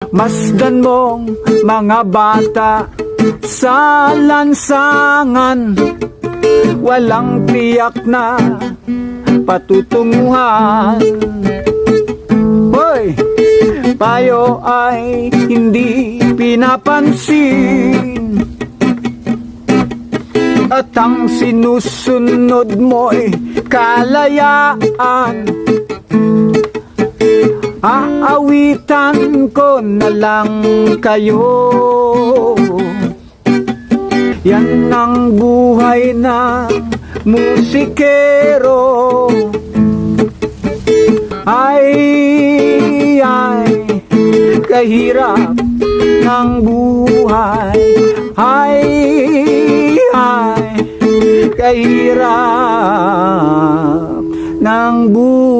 Masdan mong mga bata sa lansangan, walang tiyak na patutunguhan. Hoy, payo ay hindi pinapansin, at ang sinusunod mo'y kalayaan. Aawitan ko na lang kayo, yan ang buhay ng musikero. Ay, kahirap ng buhay. Ay, kahirap ng buhay.